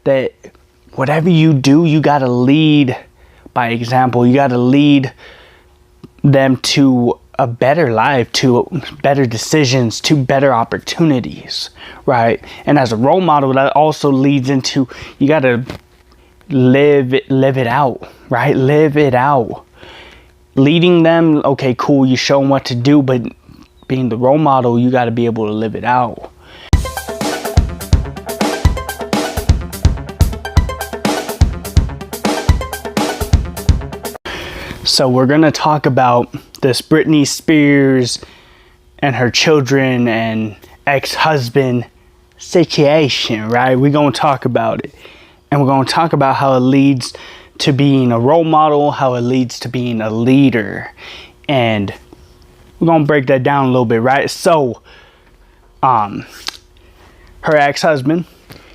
that whatever you do, you got to lead by example. You got to lead them to a better life, to better decisions, to better opportunities, right? And as a role model, that also leads into, you got to live it out, right? Live it out. Leading them, okay, cool, you show them what to do, but being the role model, you got to be able to live it out. So we're going to talk about this Britney Spears and her children and ex-husband situation, right? We're going to talk about it. And we're going to talk about how it leads to being a role model, how it leads to being a leader. And we're going to break that down a little bit, right? So, her ex-husband,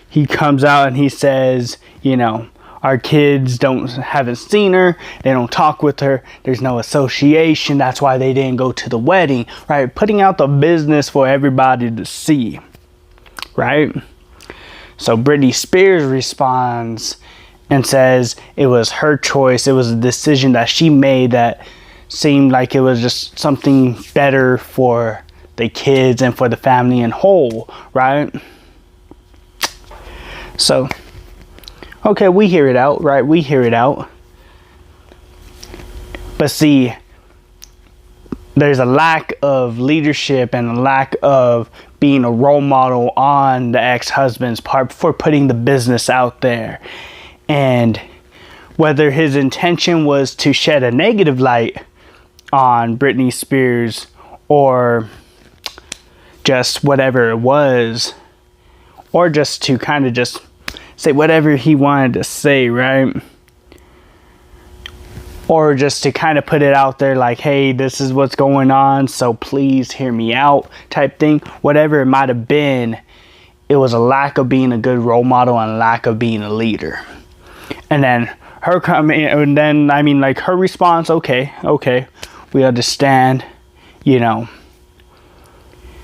he comes out and he says, you know, our kids haven't seen her. They don't talk with her. There's no association. That's why they didn't go to the wedding, right? Putting out the business for everybody to see, right? So Britney Spears responds and says it was her choice. It was a decision that she made that seemed like it was just something better for the kids and for the family in whole, right? So, okay, we hear it out, right? We hear it out. But see, there's a lack of leadership and a lack of being a role model on the ex-husband's part for putting the business out there. And whether his intention was to shed a negative light on Britney Spears or just whatever it was, or just to kind of just say whatever he wanted to say, right? Or just to kind of put it out there like, hey, this is what's going on, so please hear me out type thing. Whatever it might have been, it was a lack of being a good role model and a lack of being a leader. And then her coming, and then, I mean, like, her response, okay, we understand, you know.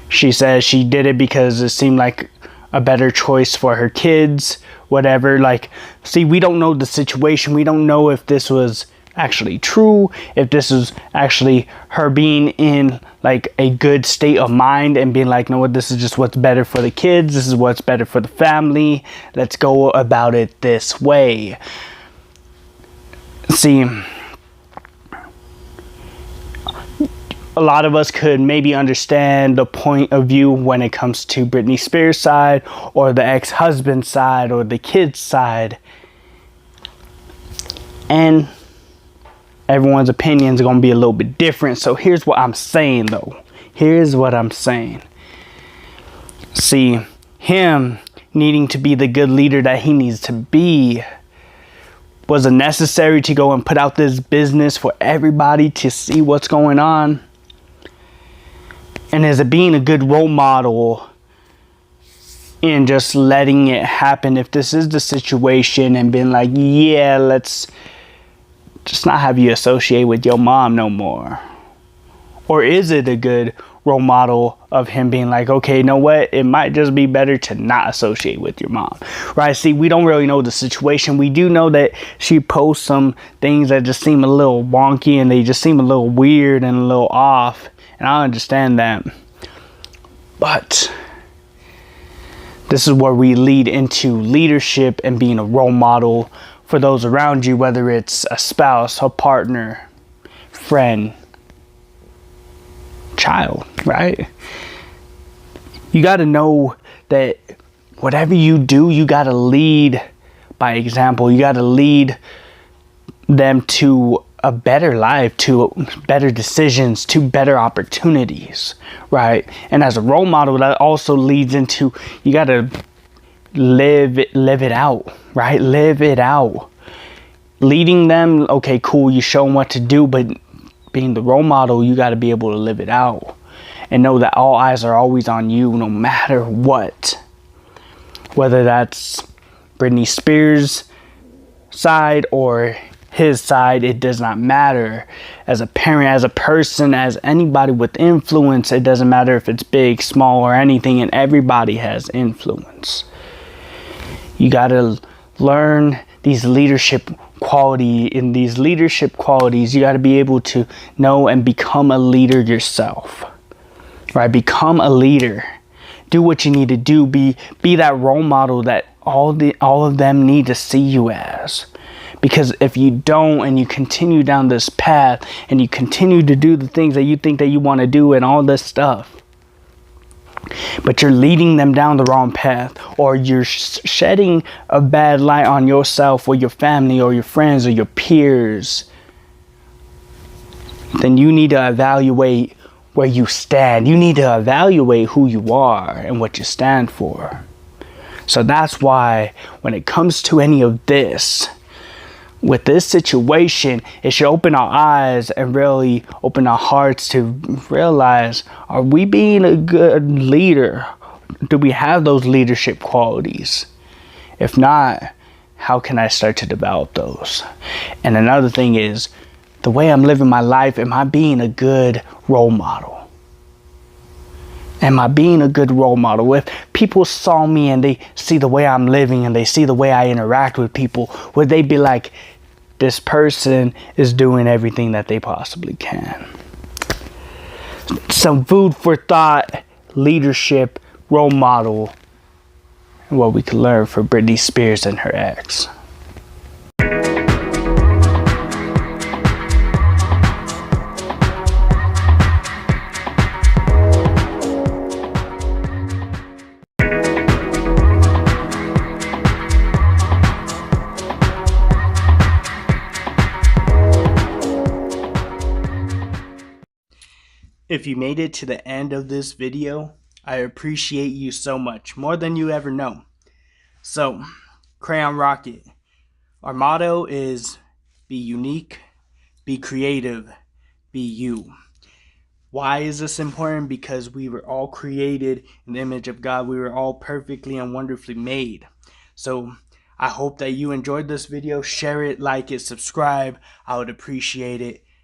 She says she did it because it seemed like a better choice for her kids, whatever. Like, see, we don't know the situation. We don't know if this was actually true, if this is actually her being in like a good state of mind and being like, no, what, this is just what's better for the kids, this is what's better for the family, let's go about it this way. See, a lot of us could maybe understand the point of view when it comes to Britney Spears' side or the ex-husband side or the kid's side, and everyone's opinions are going to be a little bit different. So here's what I'm saying, though. Here's what I'm saying. See, him needing to be the good leader that he needs to be, was it necessary to go and put out this business for everybody to see what's going on? And is it being a good role model in just letting it happen if this is the situation and being like, yeah, let's just not have you associate with your mom no more? Or is it a good role model of him being like, okay, you know what, it might just be better to not associate with your mom, right? See, we don't really know the situation. We do know that she posts some things that just seem a little wonky and they just seem a little weird and a little off, and I understand that. But this is where we lead into leadership and being a role model for those around you, whether it's a spouse, a partner, friend, child, right? You got to know that whatever you do, you got to lead by example. You got to lead them to a better life, to better decisions, to better opportunities, right? And as a role model, that also leads into, you got to live it out, right? Live it out. Leading them, okay, cool, you show them what to do, but being the role model, you got to be able to live it out and know that all eyes are always on you, no matter what. Whether that's Britney Spears' side or his side, it does not matter. As a parent, as a person, as anybody with influence, it doesn't matter if it's big, small, or anything, and everybody has influence. You gotta learn these leadership qualities. In these leadership qualities, you got to be able to know and become a leader yourself, right? Become a leader. Do what you need to do. Be that role model that all of them need to see you as. Because if you don't, and you continue down this path, and you continue to do the things that you think that you want to do and all this stuff, but you're leading them down the wrong path, or you're shedding a bad light on yourself or your family or your friends or your peers, then you need to evaluate where you stand. You need to evaluate who you are and what you stand for. So that's why when it comes to any of this, with this situation, it should open our eyes and really open our hearts to realize, are we being a good leader? Do we have those leadership qualities? If not, how can I start to develop those? And another thing is, the way I'm living my life, am I being a good role model? Am I being a good role model? If people saw me and they see the way I'm living and they see the way I interact with people, would they be like, this person is doing everything that they possibly can? Some food for thought, leadership, role model, and what we can learn from Britney Spears and her ex. If you made it to the end of this video, I appreciate you so much, more than you ever know. So, Krayonn Rocket, our motto is be unique, be creative, be you. Why is this important? Because we were all created in the image of God. We were all perfectly and wonderfully made. So, I hope that you enjoyed this video. Share it, like it, subscribe. I would appreciate it.